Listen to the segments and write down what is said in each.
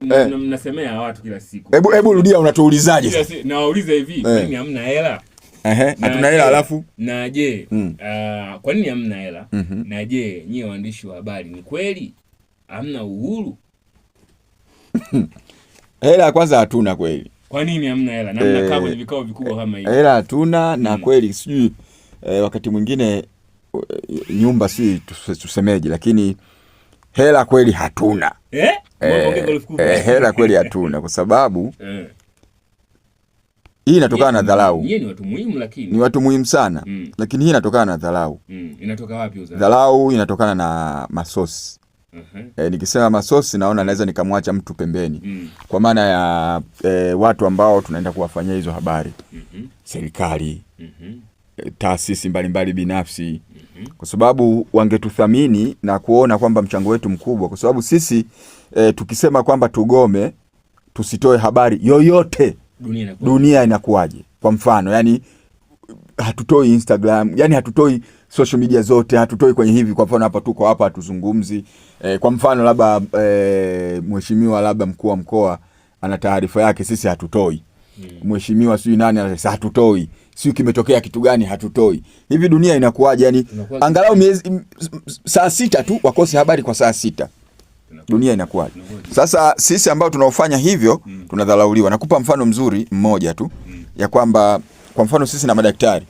Mnasemea watu kila siku. Hebu rudia, unatuulizaje sasa? Nawauliza hivi, kwa nini hamna hela? Hatuna hela alafu? Na je, kwa nini hamna hela? Na je, nyie waandishi wa habari ni kweli hamna uhuru? Hela kwanza hatuna kweli. Kwa nini hamna hela? Na mnakaa kwenye vikao vikubwa kama hivi. Hela hatuna na kweli sijui wakati mwingine nyumba si tusemeje, lakini hela kweli hatuna. Hela kweli hatuna kwa sababu hii inatokana na dharau. Nyie ni watu muhimu, lakini ni watu muhimu sana. Lakini hii inatokana na dharau. Inatoka wapi hiyo dharau? Inatokana na masosi. Nikisema masosi naona naweza nikamwacha mtu pembeni. Kwa maana ya watu ambao tunaenda kuwafanyia hizo habari. Serikali, taasisi mbalimbali binafsi. Kwa sababu wangetuthamini na kuona kwamba mchango wetu mkubwa, kwa sababu sisi tukisema kwamba tugome tusitoe habari yoyote, dunia inakuwaje? Kwa mfano, yani hatutoi Instagram, yani hatutoi social media zote, hatutoi kwenye hivi. Kwa mfano hapa tuko hapa hatuzungumzi. Kwa mfano labda mheshimiwa labda mkuu wa mkoa ana taarifa yake, sisi hatutoi. Mheshimiwa sio nani anasema hatutoi. Sio kimetokea kitu gani hatutoi. Hivi dunia inakuwaje? Yani angalau saa 6 tu wakose habari kwa saa 6. Dunia inakuwaje? Sasa sisi ambao tunaofanya hivyo tunadharauliwa. Nakupa mfano mzuri mmoja tu ya kwamba kwa mfano sisi na madaktari.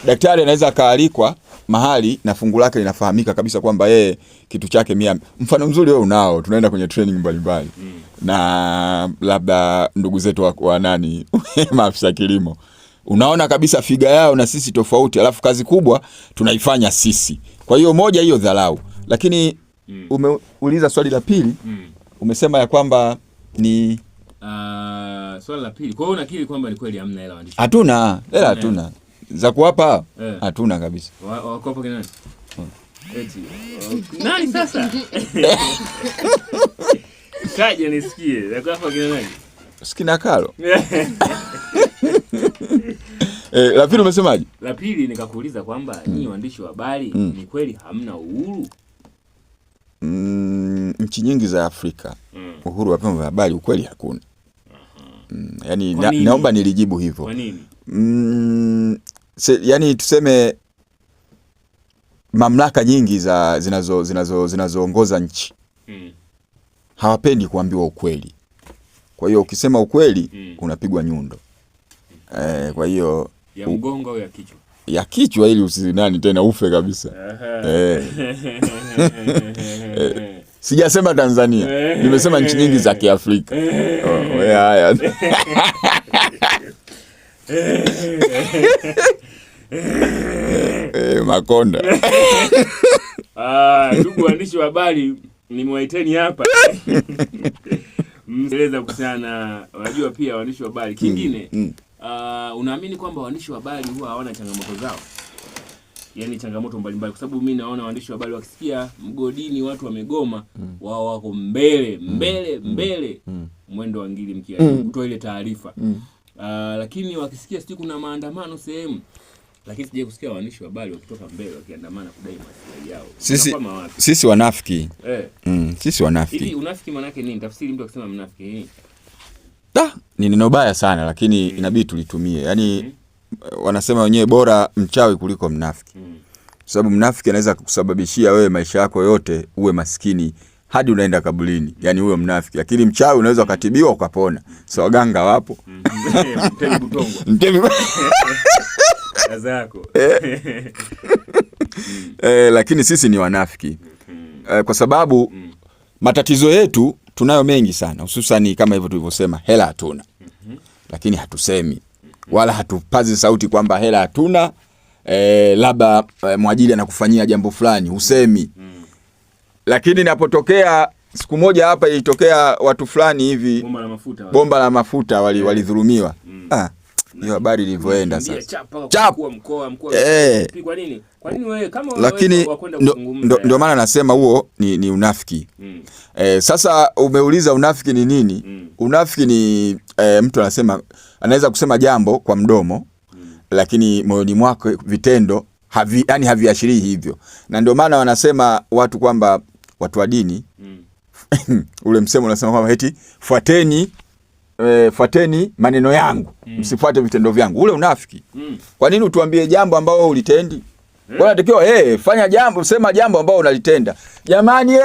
Daktari anaweza kaalikwa mahali na fungu lake linafahamika kabisa kwamba yeye kitu chake 100. Mfano mzuri wewe unao, tunaenda kwenye training mbalimbali. Na labda ndugu zetu wa nani maafisa kilimo. Unaona kabisa figa yao na sisi tofauti, alafu kazi kubwa tunaifanya sisi. Kwa hiyo moja hiyo dharau. Lakini umeuliza swali la pili, umesema ya kwamba ni swali la pili. Kwa hiyo unakiri kwamba ni kweli hamna hela waandishi? Hatuna hela, hatuna za kuwapa, hatuna kabisa. Wako hapo nani? Eti nani sasa? Kaje nisikie. Wako hapo kina nani? Sikina Kalo. La pili umesemaje? La pili nikakuuliza kwamba nyinyi waandishi wa habari ni kweli hamna uhuru? Nchi nyingi za Afrika uhuru wa vyombo vya habari ukweli hakuna. Yani naomba nilijibu hivyo. Kwa nini? Yani tuseme mamlaka nyingi zinazoongoza nchi hawapendi kuambiwa ukweli. Kwa hiyo ukisema ukweli unapigwa nyundo. Kwa hiyo ya mgongo au ya kichwa? Ya kichwa, ili usinani tena ufe kabisa. Sijasema Tanzania. Nimesema nchi nyingi za Kiafrika. Haya. Makonda. Ndugu waandishi wa habari, nimewaiteni hapa. Mseleza kuhusiana, unajua pia waandishi wa habari. Kingine, unaamini kwamba waandishi wa habari huwa hawana changamoto zao? Yaani changamoto mbalimbali, kwa sababu mimi naona waandishi wa habari wakisikia mgodini watu wamegoma, wao wako mbele mwendo wa ngili mkia kutoa ile taarifa. Lakini wakisikia sisi kuna maandamano sehemu, lakini sije kusikia waandishi wa habari wakitoka mbele wakiandamana kudai maslahi yao. Sisi wanafiki. Sisi wanafiki. Hivi unafiki maana yake nini? Tafsiri mtu akisema mnafiki nini? Ni neno baya sana, lakini inabidi tulitumie. Yaani wanasema wenyewe bora mchawi kuliko mnafiki. Sababu mnafiki anaweza kukusababishia wewe maisha yako yote uwe maskini hadi unaenda kaburini. Yaani uwe mnafiki. Lakini mchawi unaweza kutibiwa ukapona. So waganga wapo. Mtemi Butongo. Mtemi kazi yako. Lakini sisi ni wanafiki. Kwa sababu matatizo yetu tunayo mengi sana, hususan kama hivyo tulivyosema, hela hatuna. Lakini hatusemi wala hatupazi sauti kwamba hela hatuna. Labda mwajiri anakufanyia jambo fulani usemi. Lakini inapotokea siku moja hapa ilitokea watu fulani hivi bomba la mafuta walidhulumiwa. Hiyo habari ilivyoenda sasa. Mkuu kwa nini? Kwa nini wewe kama lakini ndio maana nasema huo ni unafiki. Sasa umeuliza unafiki ni nini? Unafiki ni mtu anaweza kusema jambo kwa mdomo, lakini moyoni mwako vitendo haviashirii hivyo. Na ndio maana wanasema watu kwamba watu wa dini ule msemo unasema kwamba eti fuateni maneno yangu, msifuate vitendo vyangu. Ule unafiki. Kwa nini utuambie jambo ambao ulitendi? Kwa natakiwa fanya jambo, sema jambo ambao unalitenda. Jamani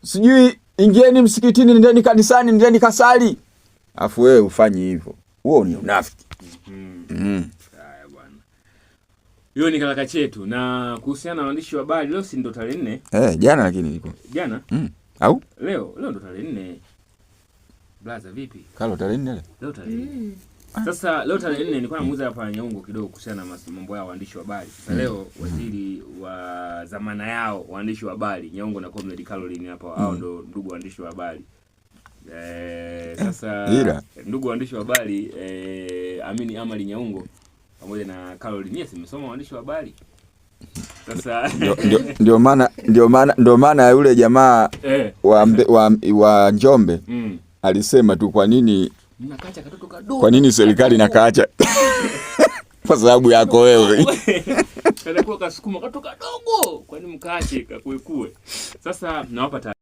sijui ingieni msikitini, nendeni kanisani, nendeni kasali. Alafu wewe ufanye hivyo. Huo ni unafiki. Haya bwana. Hiyo ni kalaka chetu. Na kuhusiana na waandishi wa habari, leo si ndo tarehe 4? Jana lakini ilikuwa. Jana? Au? Leo ndo tarehe 4. Blaza vipi? Kalo tarehe 4 leo tarehe 4. Sasa leo tarehe 4 nilikuwa namuuliza hapa Nyaungo kidogo kuhusiana na mambo ya waandishi wa habari. Sasa leo waziri wa zamana yao waandishi wa habari Nyaungo na Comrade Caroline hapa, hao ndo ndugu waandishi wa habari. Sasa ndugu waandishi wa habari Amini Amali Nyaungo pamoja na Caroline, yes, nimesoma waandishi wa habari. Sasa ndio maana yule jamaa wa Njombe alisema tu kwa nini serikali inakaacha kwa sababu yako wewe. Kana kwa kasukuma katoka dogo, kwani mkaache kakuekue. Sasa nawapa